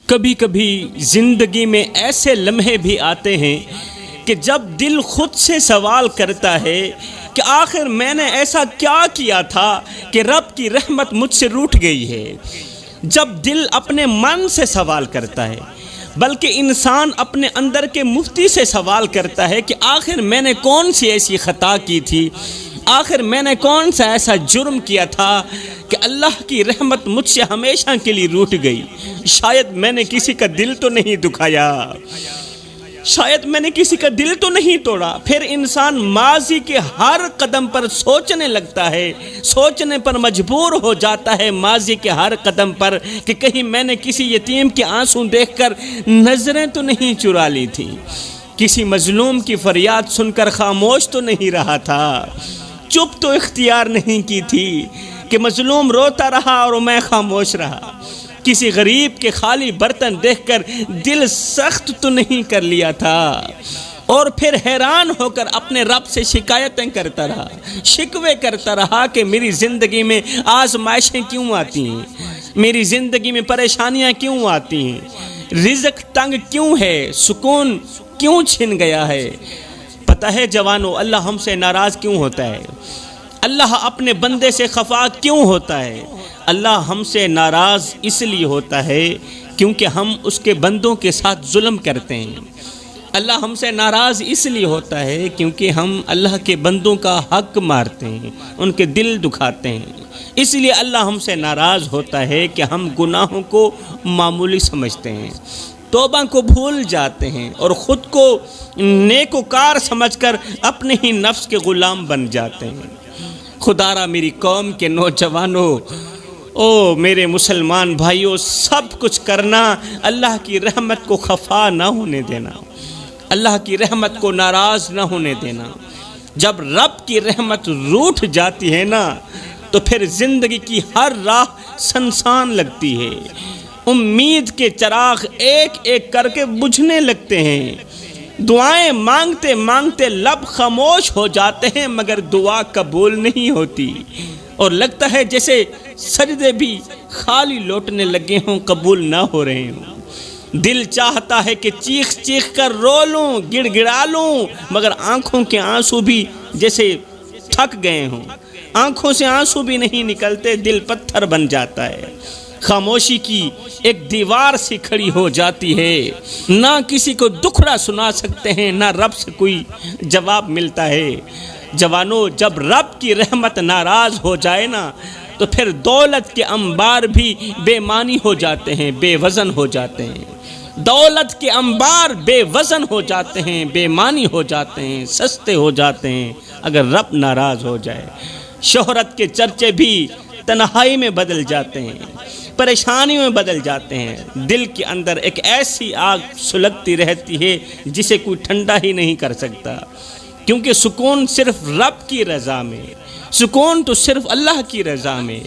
کبھی کبھی زندگی میں ایسے لمحے بھی آتے ہیں کہ جب دل خود سے سوال کرتا ہے کہ آخر میں نے ایسا کیا کیا تھا کہ رب کی رحمت مجھ سے روٹھ گئی ہے۔ جب دل اپنے من سے سوال کرتا ہے، بلکہ انسان اپنے اندر کے مفتی سے سوال کرتا ہے کہ آخر میں نے کون سی ایسی خطا کی تھی، آخر میں نے کون سا ایسا جرم کیا تھا کہ اللہ کی رحمت مجھ سے ہمیشہ کے لیے روٹھ گئی۔ شاید میں نے کسی کا دل تو نہیں دکھایا، شاید میں نے کسی کا دل تو نہیں توڑا۔ پھر انسان ماضی کے ہر قدم پر سوچنے لگتا ہے، سوچنے پر مجبور ہو جاتا ہے ماضی کے ہر قدم پر کہ کہیں میں نے کسی یتیم کے آنسو دیکھ کر نظریں تو نہیں چرا لی تھی، کسی مظلوم کی فریاد سن کر خاموش تو نہیں رہا تھا، چپ تو اختیار نہیں کی تھی کہ مظلوم روتا رہا اور میں خاموش رہا، کسی غریب کے خالی برتن دیکھ کر دل سخت تو نہیں کر لیا تھا، اور پھر حیران ہو کر اپنے رب سے شکایتیں کرتا رہا، شکوے کرتا رہا کہ میری زندگی میں آزمائشیں کیوں آتی ہیں، میری زندگی میں پریشانیاں کیوں آتی ہیں، رزق تنگ کیوں ہے، سکون کیوں چھن گیا ہے۔ پتہ ہے جوانو، اللہ ہم سے ناراض کیوں ہوتا ہے؟ اللہ اپنے بندے سے خفا کیوں ہوتا ہے؟ اللہ ہم سے ناراض اس لیے ہوتا ہے کیونکہ ہم اس کے بندوں کے ساتھ ظلم کرتے ہیں۔ اللہ ہم سے ناراض اس لیے ہوتا ہے کیونکہ ہم اللہ کے بندوں کا حق مارتے ہیں، ان کے دل دکھاتے ہیں۔ اس لیے اللہ ہم سے ناراض ہوتا ہے کہ ہم گناہوں کو معمولی سمجھتے ہیں، توبہ کو بھول جاتے ہیں اور خود کو نیکوکار سمجھ کر اپنے ہی نفس کے غلام بن جاتے ہیں۔ خدا را میری قوم کے نوجوانوں، او میرے مسلمان بھائیوں، سب کچھ کرنا اللہ کی رحمت کو خفا نہ ہونے دینا، اللہ کی رحمت کو ناراض نہ ہونے دینا۔ جب رب کی رحمت روٹھ جاتی ہے نا تو پھر زندگی کی ہر راہ سنسان لگتی ہے، امید کے چراغ ایک ایک کر کے بجھنے لگتے ہیں، دعائیں مانگتے مانگتے لب خاموش ہو جاتے ہیں مگر دعا قبول نہیں ہوتی، اور لگتا ہے جیسے سجدے بھی خالی لوٹنے لگے ہوں، قبول نہ ہو رہے ہوں۔ دل چاہتا ہے کہ چیخ چیخ کر رو لوں، گڑ گڑا لوں، مگر آنکھوں کے آنسو بھی جیسے تھک گئے ہوں، آنکھوں سے آنسو بھی نہیں نکلتے، دل پتھر بن جاتا ہے۔ خاموشی کی ایک دیوار سی کھڑی ہو جاتی ہے، نہ کسی کو دکھڑا سنا سکتے ہیں، نہ رب سے کوئی جواب ملتا ہے۔ جوانوں، جب رب کی رحمت ناراض ہو جائے نا تو پھر دولت کے انبار بھی بے معنی ہو جاتے ہیں، بے وزن ہو جاتے ہیں۔ دولت کے انبار بے وزن ہو جاتے ہیں، بے معنی ہو جاتے ہیں، سستے ہو جاتے ہیں اگر رب ناراض ہو جائے۔ شہرت کے چرچے بھی تنہائی میں بدل جاتے ہیں، پریشانیوں میں بدل جاتے ہیں۔ دل کے اندر ایک ایسی آگ سلگتی رہتی ہے جسے کوئی ٹھنڈا ہی نہیں کر سکتا، کیونکہ سکون صرف رب کی رضا میں، سکون تو صرف اللہ کی رضا میں۔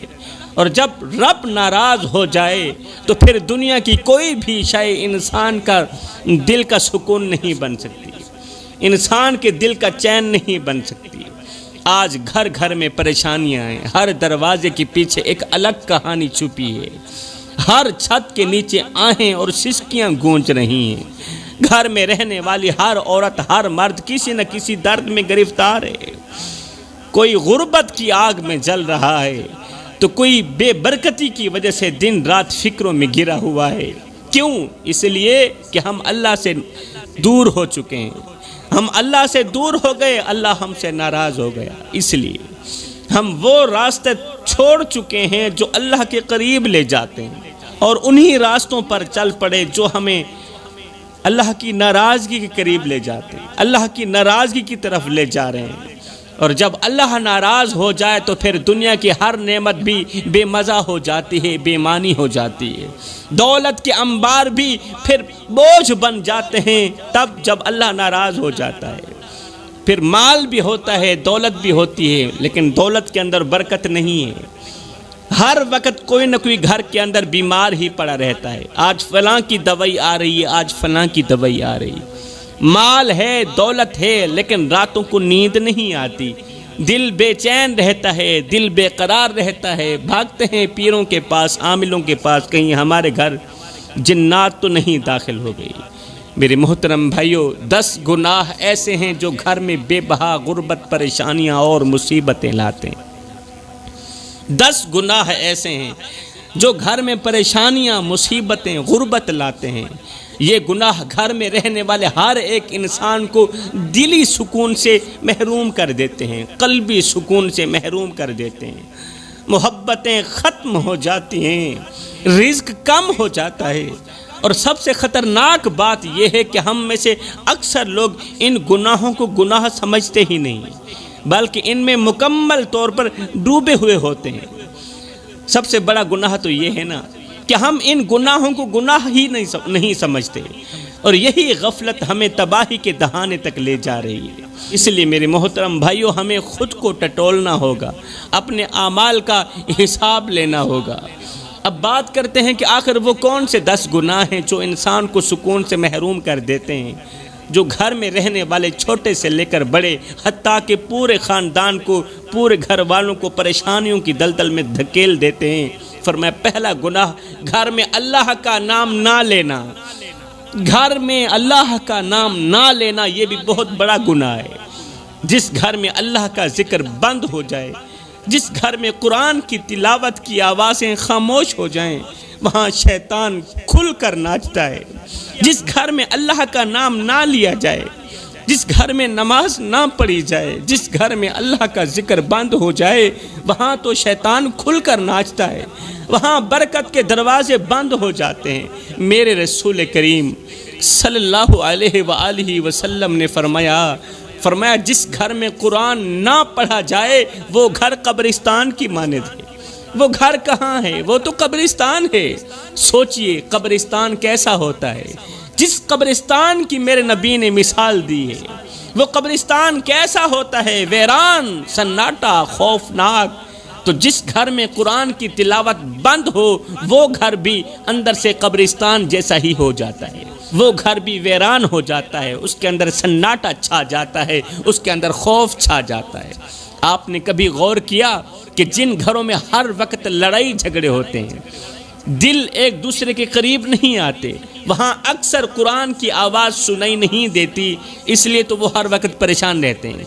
اور جب رب ناراض ہو جائے تو پھر دنیا کی کوئی بھی شے انسان کا دل کا سکون نہیں بن سکتی، انسان کے دل کا چین نہیں بن سکتی۔ آج گھر گھر میں پریشانیاں ہیں، ہر دروازے کے پیچھے ایک الگ کہانی چھپی ہے، ہر چھت کے نیچے آہیں اور سسکیاں گونج رہی ہیں، گھر میں رہنے والی ہر عورت، ہر مرد کسی نہ کسی درد میں گرفتار ہے، کوئی غربت کی آگ میں جل رہا ہے تو کوئی بے برکتی کی وجہ سے دن رات فکروں میں گرا ہوا ہے۔ کیوں؟ اس لیے کہ ہم اللہ سے دور ہو چکے ہیں، ہم اللہ سے دور ہو گئے، اللہ ہم سے ناراض ہو گیا، اس لیے ہم وہ راستے چھوڑ چکے ہیں جو اللہ کے قریب لے جاتے ہیں، اور انہی راستوں پر چل پڑے جو ہمیں اللہ کی ناراضگی کے قریب لے جاتے ہیں، اللہ کی ناراضگی کی طرف لے جا رہے ہیں۔ اور جب اللہ ناراض ہو جائے تو پھر دنیا کی ہر نعمت بھی بے مزہ ہو جاتی ہے، بے معنی ہو جاتی ہے، دولت کے انبار بھی پھر بوجھ بن جاتے ہیں تب جب اللہ ناراض ہو جاتا ہے۔ پھر مال بھی ہوتا ہے، دولت بھی ہوتی ہے، لیکن دولت کے اندر برکت نہیں ہے، ہر وقت کوئی نہ کوئی گھر کے اندر بیمار ہی پڑا رہتا ہے، آج فلاں کی دوائی آ رہی ہے، آج فلاں کی دوائی آ رہی ہے۔ مال ہے، دولت ہے، لیکن راتوں کو نیند نہیں آتی، دل بے چین رہتا ہے، دل بے قرار رہتا ہے، بھاگتے ہیں پیروں کے پاس، عاملوں کے پاس، کہیں ہمارے گھر جنات تو نہیں داخل ہو گئی۔ میرے محترم بھائیوں، 10 گناہ ایسے ہیں جو گھر میں بے بہا غربت، پریشانیاں اور مصیبتیں لاتے ہیں۔ 10 گناہ ایسے ہیں جو گھر میں پریشانیاں، مصیبتیں، غربت لاتے ہیں۔ یہ گناہ گھر میں رہنے والے ہر ایک انسان کو دلی سکون سے محروم کر دیتے ہیں، قلبی سکون سے محروم کر دیتے ہیں۔ محبتیں ختم ہو جاتی ہیں، رزق کم ہو جاتا ہے، اور سب سے خطرناک بات یہ ہے کہ ہم میں سے اکثر لوگ ان گناہوں کو گناہ سمجھتے ہی نہیں، بلکہ ان میں مکمل طور پر ڈوبے ہوئے ہوتے ہیں۔ سب سے بڑا گناہ تو یہ ہے نا کہ ہم ان گناہوں کو گناہ ہی نہیں سمجھتے، اور یہی غفلت ہمیں تباہی کے دہانے تک لے جا رہی ہے۔ اس لیے میرے محترم بھائیوں، ہمیں خود کو ٹٹولنا ہوگا، اپنے اعمال کا حساب لینا ہوگا۔ اب بات کرتے ہیں کہ آخر وہ کون سے 10 گناہ ہیں جو انسان کو سکون سے محروم کر دیتے ہیں، جو گھر میں رہنے والے چھوٹے سے لے کر بڑے، حتیٰ کہ پورے خاندان کو، پورے گھر والوں کو پریشانیوں کی دلدل میں دھکیل دیتے ہیں۔ فرمایا پہلا گناہ، گھر میں اللہ کا نام نہ لینا۔ گھر میں اللہ کا نام نہ لینا یہ بھی بہت بڑا گناہ ہے۔ جس گھر میں اللہ کا ذکر بند ہو جائے، جس گھر میں قرآن کی تلاوت کی آوازیں خاموش ہو جائیں، وہاں شیطان کھل کر ناچتا ہے۔ جس گھر میں اللہ کا نام نہ لیا جائے، جس گھر میں نماز نہ پڑھی جائے، جس گھر میں اللہ کا ذکر بند ہو جائے، وہاں تو شیطان کھل کر ناچتا ہے، وہاں برکت کے دروازے بند ہو جاتے ہیں۔ میرے رسول کریم صلی اللہ علیہ وآلہ وسلم نے فرمایا جس گھر میں قرآن نہ پڑھا جائے وہ گھر قبرستان کی مانند ہے۔ وہ گھر کہاں ہے؟ وہ تو قبرستان ہے۔ سوچئے قبرستان کیسا ہوتا ہے، جس قبرستان کی میرے نبی نے مثال دی ہے، وہ قبرستان کیسا ہوتا ہے، ویران، سناٹا، خوفناک۔ تو جس گھر میں قرآن کی تلاوت بند ہو، وہ گھر بھی اندر سے قبرستان جیسا ہی ہو جاتا ہے، وہ گھر بھی ویران ہو جاتا ہے، اس کے اندر سناٹا چھا جاتا ہے، اس کے اندر خوف چھا جاتا ہے۔ آپ نے کبھی غور کیا کہ جن گھروں میں ہر وقت لڑائی جھگڑے ہوتے ہیں، دل ایک دوسرے کے قریب نہیں آتے، وہاں اکثر قرآن کی آواز سنائی نہیں دیتی، اس لیے تو وہ ہر وقت پریشان رہتے ہیں۔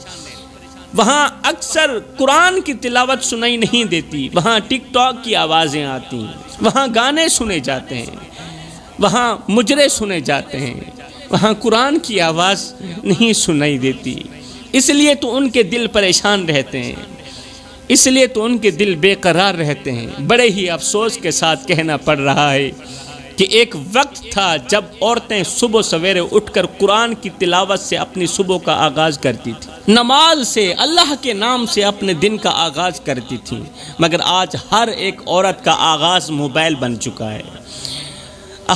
وہاں اکثر قرآن کی تلاوت سنائی نہیں دیتی، وہاں ٹک ٹاک کی آوازیں آتی ہیں، وہاں گانے سنے جاتے ہیں، وہاں مجرے سنے جاتے ہیں، وہاں قرآن کی آواز نہیں سنائی دیتی۔ اس لیے تو ان کے دل پریشان رہتے ہیں، اس لیے تو ان کے دل بے قرار رہتے ہیں۔ بڑے ہی افسوس کے ساتھ کہنا پڑ رہا ہے کہ ایک وقت تھا جب عورتیں صبح سویرے اٹھ کر قرآن کی تلاوت سے اپنی صبح کا آغاز کرتی تھی، نماز سے، اللہ کے نام سے اپنے دن کا آغاز کرتی تھیں، مگر آج ہر ایک عورت کا آغاز موبائل بن چکا ہے۔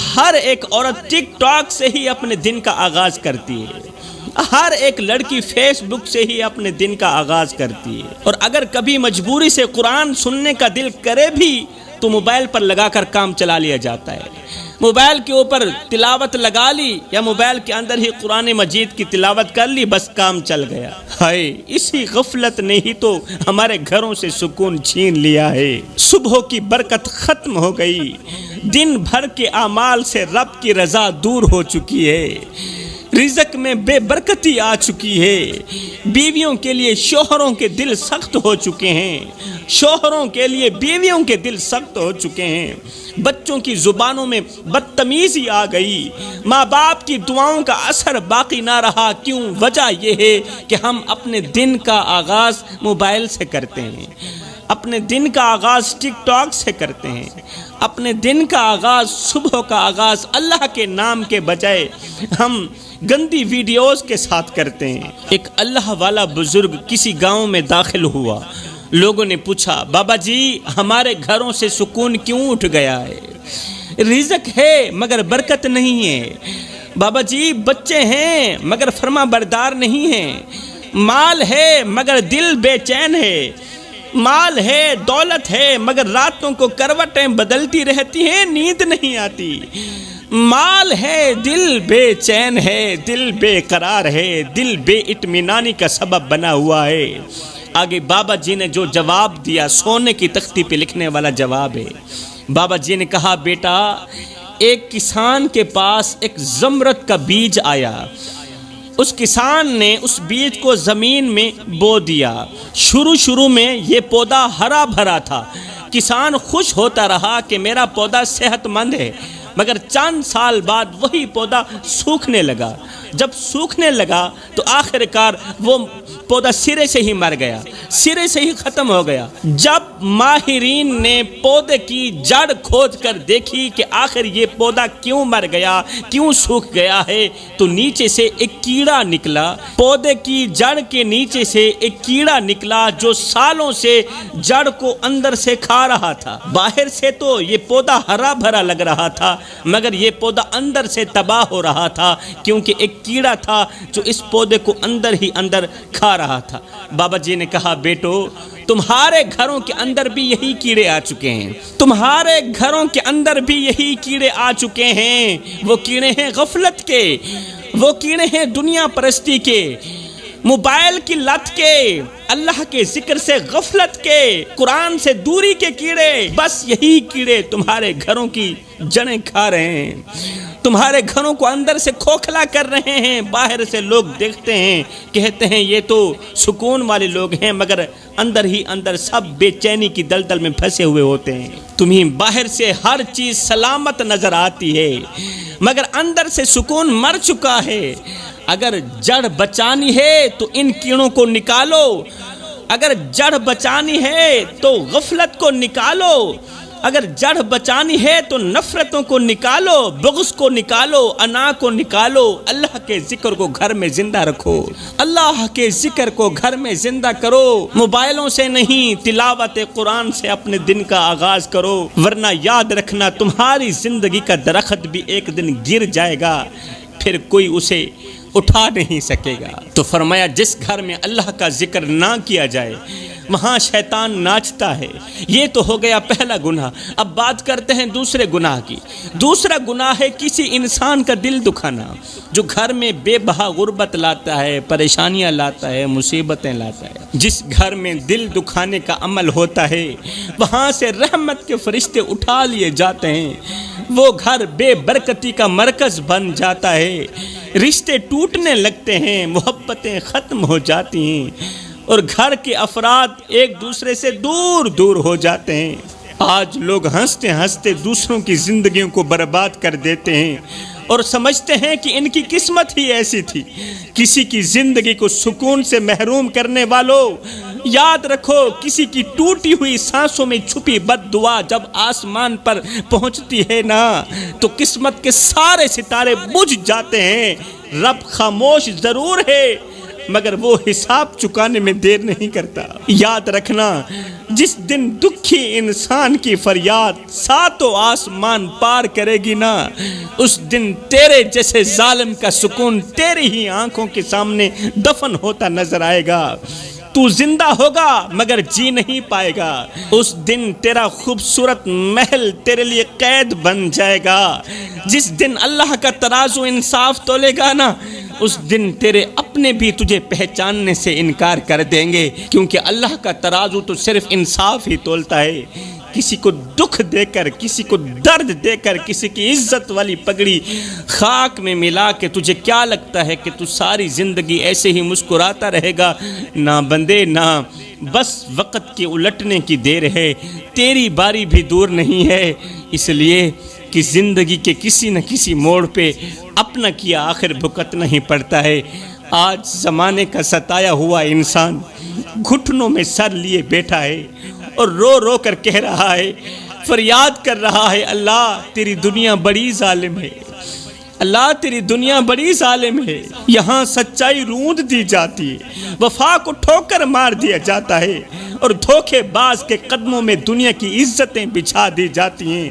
ہر ایک عورت ٹک ٹاک سے ہی اپنے دن کا آغاز کرتی ہے، ہر ایک لڑکی فیس بک سے ہی اپنے دن کا آغاز کرتی ہے، اور اگر کبھی مجبوری سے قرآن سننے کا دل کرے بھی تو موبائل پر لگا کر کام چلا لیا جاتا ہے۔ موبائل کے اوپر تلاوت لگا لی یا موبائل کے اندر ہی قرآن مجید کی تلاوت کر لی، بس کام چل گیا۔ ہائے، اسی غفلت نے ہی تو ہمارے گھروں سے سکون چھین لیا ہے۔ صبح کی برکت ختم ہو گئی، دن بھر کے اعمال سے رب کی رضا دور ہو چکی ہے، رزق میں بے برکتی آ چکی ہے، بیویوں کے لیے شوہروں کے دل سخت ہو چکے ہیں، شوہروں کے لیے بیویوں کے دل سخت ہو چکے ہیں، بچوں کی زبانوں میں بدتمیزی آ گئی، ماں باپ کی دعاؤں کا اثر باقی نہ رہا۔ کیوں؟ وجہ یہ ہے کہ ہم اپنے دن کا آغاز موبائل سے کرتے ہیں، اپنے دن کا آغاز ٹک ٹاک سے کرتے ہیں، اپنے دن کا آغاز، صبح کا آغاز اللہ کے نام کے بجائے ہم گندی ویڈیوز کے ساتھ کرتے ہیں۔ ایک اللہ والا بزرگ کسی گاؤں میں داخل ہوا، لوگوں نے پوچھا، بابا جی ہمارے گھروں سے سکون کیوں اٹھ گیا ہے؟ رزق ہے مگر برکت نہیں ہے، بابا جی بچے ہیں مگر فرما بردار نہیں ہیں، مال ہے مگر دل بے چین ہے، مال ہے، دولت ہے، مگر راتوں کو کروٹیں بدلتی رہتی ہیں، نیند نہیں آتی، مال ہے، دل بے چین ہے، دل بے قرار ہے، دل بے اطمینانی کا سبب بنا ہوا ہے۔ آگے بابا جی نے جو جواب دیا، سونے کی تختی پہ لکھنے والا جواب ہے۔ بابا جی نے کہا، بیٹا ایک کسان کے پاس ایک زمرد کا بیج آیا۔ اس کسان نے اس بیج کو زمین میں بو دیا۔ شروع میں یہ پودا ہرا بھرا تھا۔ کسان خوش ہوتا رہا کہ میرا پودا صحت مند ہے، مگر چند سال بعد وہی پودا سوکھنے لگا۔ جب سوکھنے لگا تو آخرکار وہ پودا سرے سے ہی مر گیا، سرے سے ہی ختم ہو گیا۔ جب ماہرین نے پودے کی جڑ کھود کر دیکھی کہ آخر یہ پودا کیوں مر گیا، کیوں سوکھ گیا ہے، تو نیچے سے ایک کیڑا نکلا۔ پودے کی جڑ کے نیچے سے ایک کیڑا نکلا جو سالوں سے جڑ کو اندر سے کھا رہا تھا۔ باہر سے تو یہ پودا ہرا بھرا لگ رہا تھا، مگر یہ پودا اندر سے تباہ ہو رہا تھا، کیونکہ ایک کیڑا تھا جو اس پودے کو اندر ہی اندر کھا رہا تھا۔ بابا جی نے کہا، بیٹو تمہارے گھروں کے اندر بھی یہی کیڑے آ چکے ہیں، تمہارے گھروں کے اندر بھی یہی کیڑے آ چکے ہیں۔ وہ کیڑے ہیں غفلت کے، وہ کیڑے ہیں دنیا پرستی کے، موبائل کی لت کے، اللہ کے ذکر سے غفلت کے، قرآن سے دوری کے کیڑے۔ بس یہی کیڑے تمہارے گھروں کی جڑیں کھا رہے ہیں، تمہارے گھروں کو اندر سے کھوکھلا کر رہے ہیں۔ باہر سے لوگ دیکھتے ہیں، کہتے ہیں یہ تو سکون والے لوگ ہیں، مگر اندر ہی اندر سب بے چینی کی دلدل میں پھنسے ہوئے ہوتے ہیں۔ تمہیں باہر سے ہر چیز سلامت نظر آتی ہے، مگر اندر سے سکون مر چکا ہے۔ اگر جڑ بچانی ہے تو ان کیڑوں کو نکالو، اگر جڑ بچانی ہے تو غفلت کو نکالو، اگر جڑ بچانی ہے تو نفرتوں کو نکالو، بغض کو نکالو، انا کو نکالو۔ اللہ کے ذکر کو گھر میں زندہ رکھو، اللہ کے ذکر کو گھر میں زندہ کرو۔ موبائلوں سے نہیں، تلاوت قرآن سے اپنے دن کا آغاز کرو، ورنہ یاد رکھنا تمہاری زندگی کا درخت بھی ایک دن گر جائے گا، پھر کوئی اسے اٹھا نہیں سکے گا۔ تو فرمایا جس گھر میں اللہ کا ذکر نہ کیا جائے وہاں شیطان ناچتا ہے۔ یہ تو ہو گیا پہلا گناہ۔ اب بات کرتے ہیں دوسرے گناہ کی۔ دوسرا گناہ ہے کسی انسان کا دل دکھانا، جو گھر میں بے بہا غربت لاتا ہے، پریشانیاں لاتا ہے، مصیبتیں لاتا ہے۔ جس گھر میں دل دکھانے کا عمل ہوتا ہے وہاں سے رحمت کے فرشتے اٹھا لیے جاتے ہیں، وہ گھر بے برکتی کا مرکز بن جاتا ہے، رشتے ٹوٹنے لگتے ہیں، محبتیں ختم ہو جاتی ہیں، اور گھر کے افراد ایک دوسرے سے دور دور ہو جاتے ہیں۔ آج لوگ ہنستے ہنستے دوسروں کی زندگیوں کو برباد کر دیتے ہیں اور سمجھتے ہیں کہ ان کی قسمت ہی ایسی تھی۔ کسی کی زندگی کو سکون سے محروم کرنے والوں، یاد رکھو کسی کی ٹوٹی ہوئی سانسوں میں چھپی بد دعا جب آسمان پر پہنچتی ہے نا تو قسمت کے سارے ستارے بجھ جاتے ہیں۔ رب خاموش ضرور ہے مگر وہ حساب چکانے میں دیر نہیں کرتا۔ یاد رکھنا جس دن دکھی انسان کی فریاد ساتوں آسمان پار کرے گی نا، اس دن تیرے جیسے ظالم کا سکون تیری ہی آنکھوں کے سامنے دفن ہوتا نظر آئے گا۔ تو زندہ ہوگا مگر جی نہیں پائے گا۔ اس دن تیرا خوبصورت محل تیرے لیے قید بن جائے گا۔ جس دن اللہ کا ترازو انصاف تولے گا نا، اس دن تیرے اپنے بھی تجھے پہچاننے سے انکار کر دیں گے، کیونکہ اللہ کا ترازو تو صرف انصاف ہی تولتا ہے۔ کسی کو دکھ دے کر، کسی کو درد دے کر، کسی کی عزت والی پگڑی خاک میں ملا کے تجھے کیا لگتا ہے کہ تو ساری زندگی ایسے ہی مسکراتا رہے گا؟ نہ بندے نہ، بس وقت کے الٹنے کی دیر ہے، تیری باری بھی دور نہیں ہے۔ اس لیے کہ زندگی کے کسی نہ کسی موڑ پہ اپنا کیا آخر بھگتنا ہی پڑتا ہے۔ آج زمانے کا ستایا ہوا انسان گھٹنوں میں سر لیے بیٹھا ہے اور رو رو کر کہہ رہا ہے، فریاد کر رہا ہے، اللہ تیری دنیا بڑی ظالم ہے، اللہ تیری دنیا بڑی ظالم ہے۔ یہاں سچائی روند دی جاتی ہے، وفا کو ٹھوکر مار دیا جاتا ہے، اور دھوکے باز کے قدموں میں دنیا کی عزتیں بچھا دی جاتی ہیں۔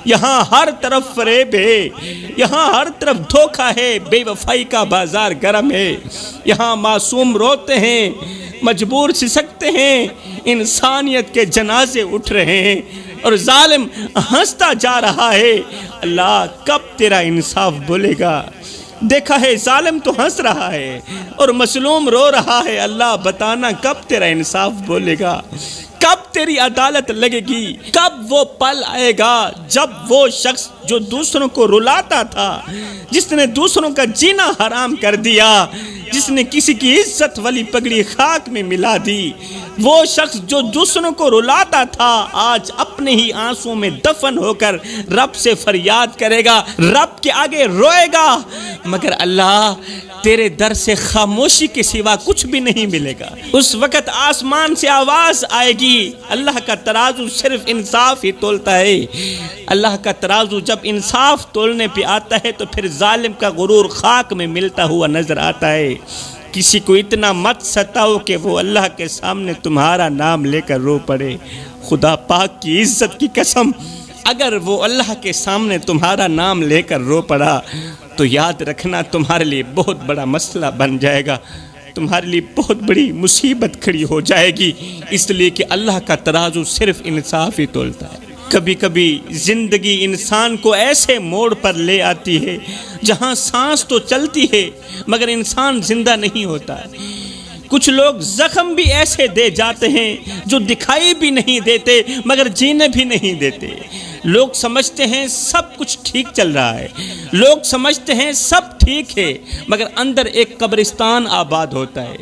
یہاں ہر طرف فریب ہے، یہاں ہر طرف دھوکہ ہے، بے وفائی کا بازار گرم ہے۔ یہاں معصوم روتے ہیں، مجبور سسکتے ہیں، انسانیت کے جنازے اٹھ رہے ہیں، اور ظالم ہنستا جا رہا ہے۔ اللہ کب تیرا انصاف بولے گا؟ دیکھا ہے ظالم تو ہنس رہا ہے اور مظلوم رو رہا ہے۔ اللہ بتانا کب تیرا انصاف بولے گا، کب تیری عدالت لگے گی، کب وہ پل آئے گا جب وہ شخص جو دوسروں کو رلاتا تھا، جس نے دوسروں کا جینا حرام کر دیا، جس نے کسی کی عزت والی پگڑی خاک میں ملا دی، وہ شخص جو دوسروں کو رلاتا تھا آج اپنے ہی آنسوں میں دفن ہو کر رب سے فریاد کرے گا، رب کے آگے روئے گا، مگر اللہ تیرے در سے خاموشی کے سوا کچھ بھی نہیں ملے گا۔ اس وقت آسمان سے آواز آئے گی، اللہ کا ترازو صرف انصاف ہی تولتا ہے۔ اللہ کا ترازو جب انصاف تولنے پہ آتا ہے تو پھر ظالم کا غرور خاک میں ملتا ہوا نظر آتا ہے۔ کسی کو اتنا مت ستاؤ کہ وہ اللہ کے سامنے تمہارا نام لے کر رو پڑے۔ خدا پاک کی عزت کی قسم، اگر وہ اللہ کے سامنے تمہارا نام لے کر رو پڑا تو یاد رکھنا تمہارے لیے بہت بڑا مسئلہ بن جائے گا، تمہارے لیے بہت بڑی مصیبت کھڑی ہو جائے گی، اس لیے کہ اللہ کا ترازو صرف انصاف ہی تولتا ہے۔ کبھی کبھی زندگی انسان کو ایسے موڑ پر لے آتی ہے جہاں سانس تو چلتی ہے مگر انسان زندہ نہیں ہوتا۔ کچھ لوگ زخم بھی ایسے دے جاتے ہیں جو دکھائی بھی نہیں دیتے مگر جینے بھی نہیں دیتے۔ لوگ سمجھتے ہیں سب کچھ ٹھیک چل رہا ہے، لوگ سمجھتے ہیں سب ٹھیک ہے مگر اندر ایک قبرستان آباد ہوتا ہے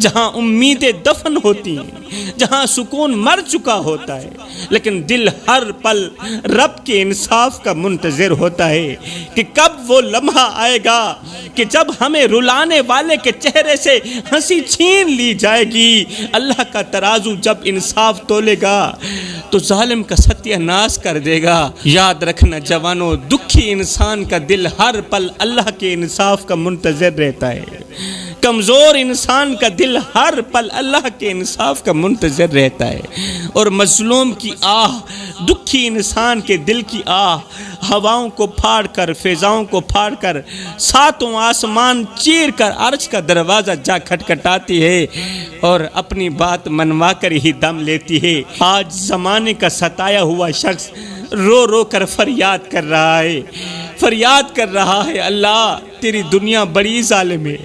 جہاں امیدیں دفن ہوتی ہیں، جہاں سکون مر چکا ہوتا ہے، لیکن دل ہر پل رب کے انصاف کا منتظر ہوتا ہے کہ کب وہ لمحہ آئے گا کہ جب ہمیں رلانے والے کے چہرے سے ہنسی چھین لی جائے گی۔ اللہ کا ترازو جب انصاف تولے گا تو ظالم کا ستیہ ناش کر دے گا۔ یاد رکھنا جوانوں، دکھی انسان کا دل ہر پل اللہ کے انصاف کا منتظر رہتا ہے، کمزور انسان کا دل ہر پل اللہ کے انصاف کا منتظر رہتا ہے، اور مظلوم کی آہ، دکھی انسان کے دل کی آہ ہواؤں کو پھاڑ کر، فضاؤں کو پھاڑ کر، ساتوں آسمان چیر کر عرش کا دروازہ جا کھٹکھٹاتی ہے اور اپنی بات منوا کر ہی دم لیتی ہے۔ آج زمانے کا ستایا ہوا شخص رو رو کر فریاد کر رہا ہے، فریاد کر رہا ہے، اللہ تیری دنیا بڑی ظالم ہے،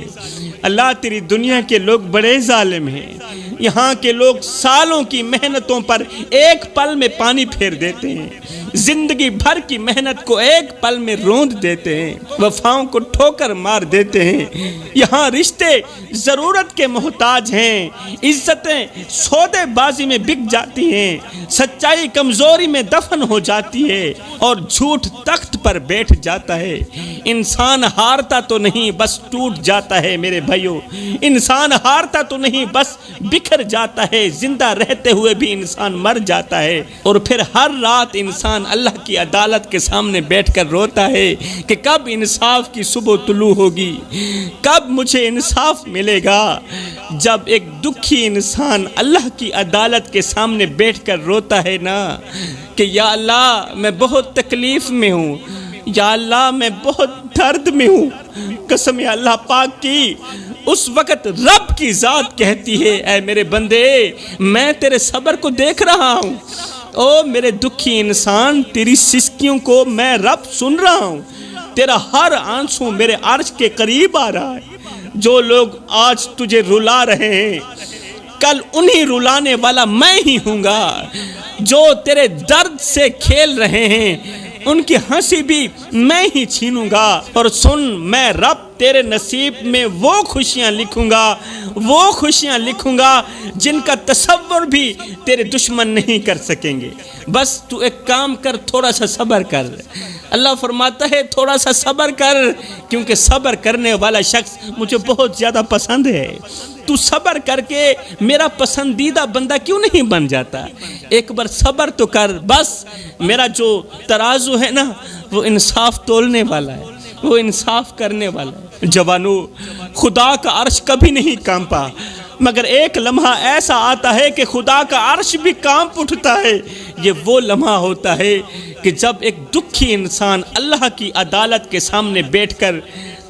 اللہ تیری دنیا کے لوگ بڑے ظالم ہیں، یہاں کے لوگ سالوں کی محنتوں پر ایک پل میں پانی پھیر دیتے ہیں، زندگی بھر کی محنت کو ایک پل میں روند دیتے ہیں، وفاؤں کو ٹھوکر مار دیتے ہیں، یہاں رشتے ضرورت کے محتاج ہیں، عزتیں سودے بازی میں بک جاتی ہیں، سچائی کمزوری میں دفن ہو جاتی ہے اور جھوٹ تخت پر بیٹھ جاتا ہے۔ انسان ہارتا تو نہیں بس ٹوٹ جاتا ہے میرے بھائیوں، انسان ہارتا تو نہیں بس بکھر جاتا ہے، زندہ رہتے ہوئے بھی انسان مر جاتا ہے، اور پھر ہر رات انسان اللہ کی عدالت کے سامنے بیٹھ کر روتا ہے کہ کب انصاف کی صبح طلوع ہوگی، کب مجھے انصاف ملے گا۔ جب ایک دکھی انسان اللہ کی عدالت کے سامنے بیٹھ کر روتا ہے نا کہ یا اللہ میں بہت تکلیف میں ہوں، یا اللہ میں بہت درد میں ہوں، قسم اللہ پاک کی، اس وقت رب کی ذات کہتی ہے اے میرے بندے میں تیرے صبر کو دیکھ رہا ہوں، او میرے دکھی انسان تیری سسکیوں کو میں رب سن رہا ہوں، تیرا ہر آنسو میرے عرش کے قریب آ رہا ہے۔ جو لوگ آج تجھے رلا رہے ہیں کل انہی رلانے والا میں ہی ہوں گا، جو تیرے درد سے کھیل رہے ہیں ان کی ہنسی بھی میں ہی چھینوں گا، اور سن میں رب تیرے نصیب میں وہ خوشیاں لکھوں گا، وہ خوشیاں لکھوں گا جن کا تصور بھی تیرے دشمن نہیں کر سکیں گے۔ بس تو ایک کام کر، تھوڑا سا صبر کر۔ اللہ فرماتا ہے تھوڑا سا صبر کر، کیونکہ صبر کرنے والا شخص مجھے بہت زیادہ پسند ہے۔ تو صبر کر کے میرا پسندیدہ بندہ کیوں نہیں بن جاتا؟ ایک بار صبر تو کر، بس میرا جو ترازو ہے نا وہ انصاف تولنے والا ہے، وہ انصاف کرنے والا ہے۔ جوانو، خدا کا عرش کبھی نہیں کانپا، مگر ایک لمحہ ایسا آتا ہے کہ خدا کا عرش بھی کانپ اٹھتا ہے۔ یہ وہ لمحہ ہوتا ہے کہ جب ایک دکھی انسان اللہ کی عدالت کے سامنے بیٹھ کر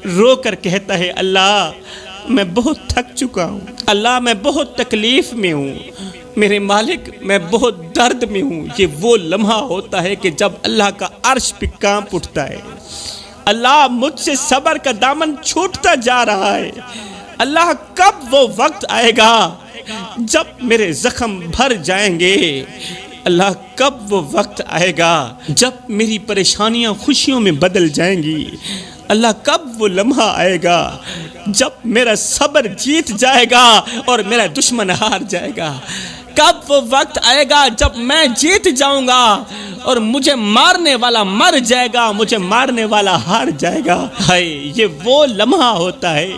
رو کر کہتا ہے اللہ میں بہت تھک چکا ہوں، اللہ میں بہت تکلیف میں ہوں، میرے مالک میں بہت درد میں ہوں۔ یہ وہ لمحہ ہوتا ہے کہ جب اللہ کا عرش بھی کانپ اٹھتا ہے۔ اللہ مجھ سے صبر کا دامن چھوٹتا جا رہا ہے۔ اللہ کب وہ وقت آئے گا جب میرے زخم بھر جائیں گے؟ اللہ کب وہ وقت آئے گا جب میری پریشانیاں خوشیوں میں بدل جائیں گی؟ اللہ کب وہ لمحہ آئے گا جب میرا صبر جیت جائے گا اور میرا دشمن ہار جائے گا؟ کب وہ وقت آئے گا جب میں جیت جاؤں گا اور مجھے مارنے والا مر جائے گا، مجھے مارنے والا ہار جائے گا؟ ہائے، یہ وہ لمحہ ہوتا ہے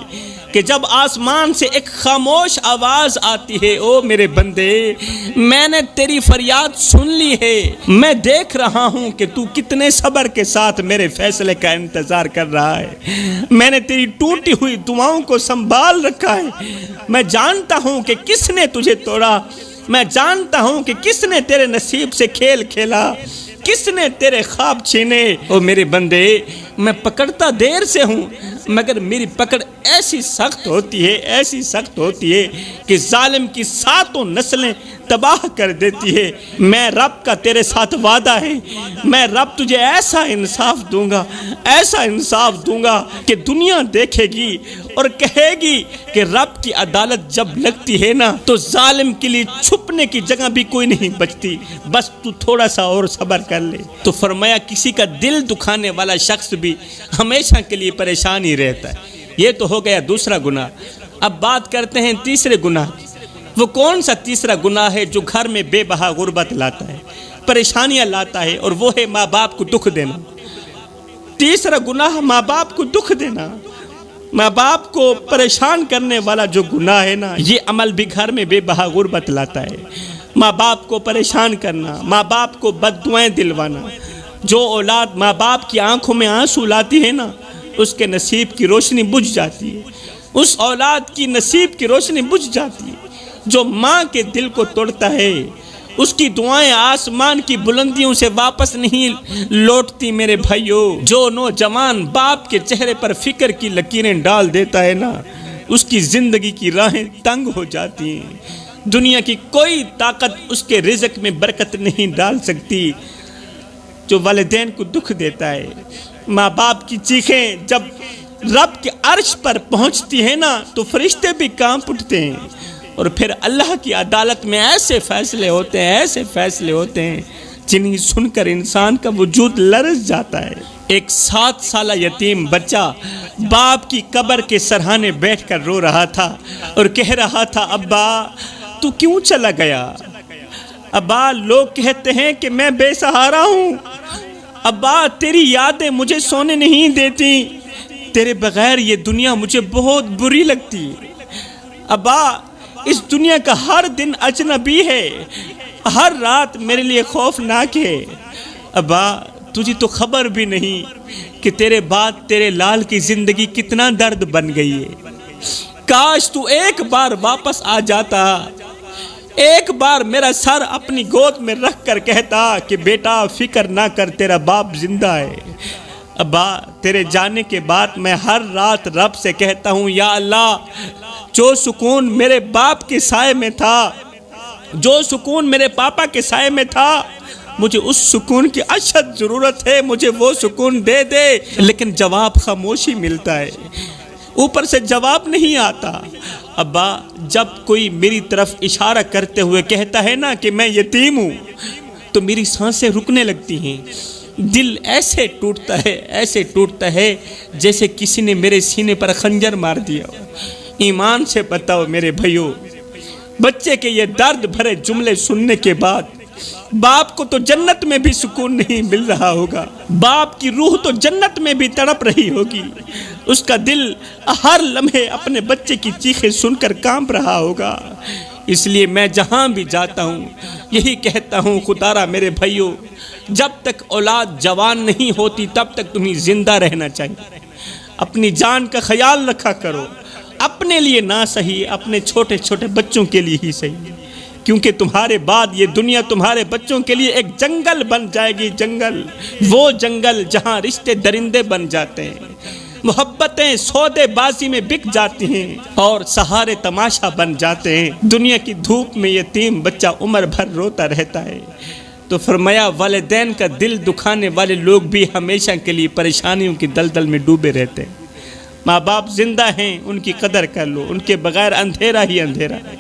کہ جب آسمان سے ایک خاموش آواز آتی ہے، او میرے بندے، میں نے تیری فریاد سن لی ہے، میں دیکھ رہا ہوں کہ تو کتنے صبر کے ساتھ میرے فیصلے کا انتظار کر رہا ہے، میں نے تیری ٹوٹی ہوئی دعاؤں کو سنبھال رکھا ہے، میں جانتا ہوں کہ کس نے تجھے توڑا، میں جانتا ہوں کہ کس نے تیرے نصیب سے کھیل کھیلا، کس نے تیرے خواب چھینے۔ او میرے بندے، میں پکڑتا دیر سے ہوں مگر میری پکڑ ایسی سخت ہوتی ہے، ایسی سخت ہوتی ہے کہ ظالم کی ساتوں نسلیں تباہ کر دیتی ہے۔ میں رب کا تیرے ساتھ وعدہ ہے، میں رب تجھے ایسا انصاف دوں گا، ایسا انصاف دوں گا کہ دنیا دیکھے گی اور کہے گی کہ رب کی عدالت جب لگتی ہے نا تو ظالم کے لیے چھپنے کی جگہ بھی کوئی نہیں بچتی، بس تو تھوڑا سا اور صبر کر لے۔ تو فرمایا کسی کا دل دکھانے والا شخص بھی ہمیشہ کے لیے پریشان ہی رہتا ہے۔ یہ تو ہو گیا دوسرا گناہ۔ اب بات کرتے ہیں تیسرے گناہ کی۔ وہ کون سا تیسرا گناہ ہے جو گھر میں بے بہا غربت لاتا ہے، پریشانیاں لاتا ہے، اور وہ ہے ماں باپ کو دکھ دینا۔ تیسرا گناہ ماں باپ کو دکھ دینا، ماں باپ کو پریشان کرنے والا جو گناہ ہے نا، یہ عمل بھی گھر میں بے بہا غربت لاتا ہے۔ ماں باپ کو پریشان کرنا، ماں باپ کو بد دعائیں دلوانا۔ جو اولاد ماں باپ کی آنکھوں میں آنسو لاتی ہے نا، اس کے نصیب کی روشنی بجھ جاتی ہے، اس اولاد کی نصیب کی روشنی بجھ جاتی ہے۔ جو ماں کے دل کو توڑتا ہے، اس کی دعائیں آسمان کی بلندیوں سے واپس نہیں لوٹتی میرے بھائیوں۔ جو نوجوان باپ کے چہرے پر فکر کی لکیریں ڈال دیتا ہے نا، اس کی زندگی کی راہیں تنگ ہو جاتی ہیں۔ دنیا کی کوئی طاقت اس کے رزق میں برکت نہیں ڈال سکتی۔ جو والدین کو دکھ دیتا ہے، ماں باپ کی چیخیں جب رب کے عرش پر پہنچتی ہیں نا تو فرشتے بھی کانپ اٹھتے ہیں، اور پھر اللہ کی عدالت میں ایسے فیصلے ہوتے ہیں، ایسے فیصلے ہوتے ہیں جنہیں سن کر انسان کا وجود لرز جاتا ہے۔ ایک 7 سالہ یتیم بچہ باپ کی قبر کے سرہانے بیٹھ کر رو رہا تھا اور کہہ رہا تھا، ابا تو کیوں چلا گیا؟ ابا لوگ کہتے ہیں کہ میں بے سہارا ہوں، ابا تیری یادیں مجھے سونے نہیں دیتی، تیرے بغیر یہ دنیا مجھے بہت بری لگتی، ابا اس دنیا کا ہر دن اجنبی ہے، ہر رات میرے لیے خوفناک ہے، ابا تجھے تو خبر بھی نہیں کہ تیرے بعد تیرے لال کی زندگی کتنا درد بن گئی ہے۔ کاش تو ایک بار واپس آ جاتا، ایک بار میرا سر اپنی گود میں رکھ کر کہتا کہ بیٹا فکر نہ کر، تیرا باپ زندہ ہے۔ ابا تیرے جانے کے بعد میں ہر رات رب سے کہتا ہوں، یا اللہ جو سکون میرے باپ کے سائے میں تھا، جو سکون میرے پاپا کے سائے میں تھا، مجھے اس سکون کی اشد ضرورت ہے، مجھے وہ سکون دے دے۔ لیکن جواب خاموشی ملتا ہے، اوپر سے جواب نہیں آتا۔ ابا جب کوئی میری طرف اشارہ کرتے ہوئے کہتا ہے نا کہ میں یتیم ہوں تو میری سانسیں رکنے لگتی ہیں، دل ایسے ٹوٹتا ہے، ایسے ٹوٹتا ہے جیسے کسی نے میرے سینے پر خنجر مار دیا ہو۔ ایمان سے بتاؤ میرے بھائیوں، بچے کے یہ درد بھرے جملے سننے کے بعد باپ کو تو جنت میں بھی سکون نہیں مل رہا ہوگا، باپ کی روح تو جنت میں بھی تڑپ رہی ہوگی، اس کا دل ہر لمحے اپنے بچے کی چیخیں سن کر کانپ رہا ہوگا۔ اس لیے میں جہاں بھی جاتا ہوں یہی کہتا ہوں، خدارا میرے بھائیوں، جب تک اولاد جوان نہیں ہوتی تب تک تمہیں زندہ رہنا چاہیے، اپنی جان کا خیال رکھا کرو، اپنے لیے نہ صحیح اپنے چھوٹے چھوٹے بچوں کے لیے ہی صحیح، کیونکہ تمہارے بعد یہ دنیا تمہارے بچوں کے لیے ایک جنگل بن جائے گی، جنگل، وہ جنگل جہاں رشتے درندے بن جاتے ہیں، محبتیں سودے بازی میں بک جاتی ہیں اور سہارے تماشا بن جاتے ہیں۔ دنیا کی دھوپ میں یتیم بچہ عمر بھر روتا رہتا ہے۔ تو فرمایا والدین کا دل دکھانے والے لوگ بھی ہمیشہ کے لیے پریشانیوں کی دلدل میں ڈوبے رہتے ہیں۔ ماں باپ زندہ ہیں، ان کی قدر کر لو، ان کے بغیر اندھیرا ہی اندھیرا ہے۔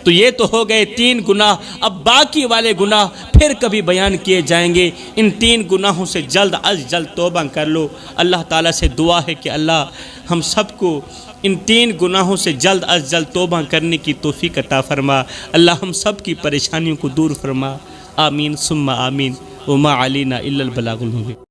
تو یہ تو ہو گئے 3 گناہ، اب باقی والے گناہ پھر کبھی بیان کیے جائیں گے۔ ان 3 گناہوں سے جلد از جلد توبہ کر لو۔ اللہ تعالیٰ سے دعا ہے کہ اللہ ہم سب کو ان 3 گناہوں سے جلد از جلد توبہ کرنے کی توفیق عطا فرما۔ اللہ ہم سب کی پریشانیوں کو دور فرما۔ آمین ثم آمین۔ وما علینا الا البلاغ المبین۔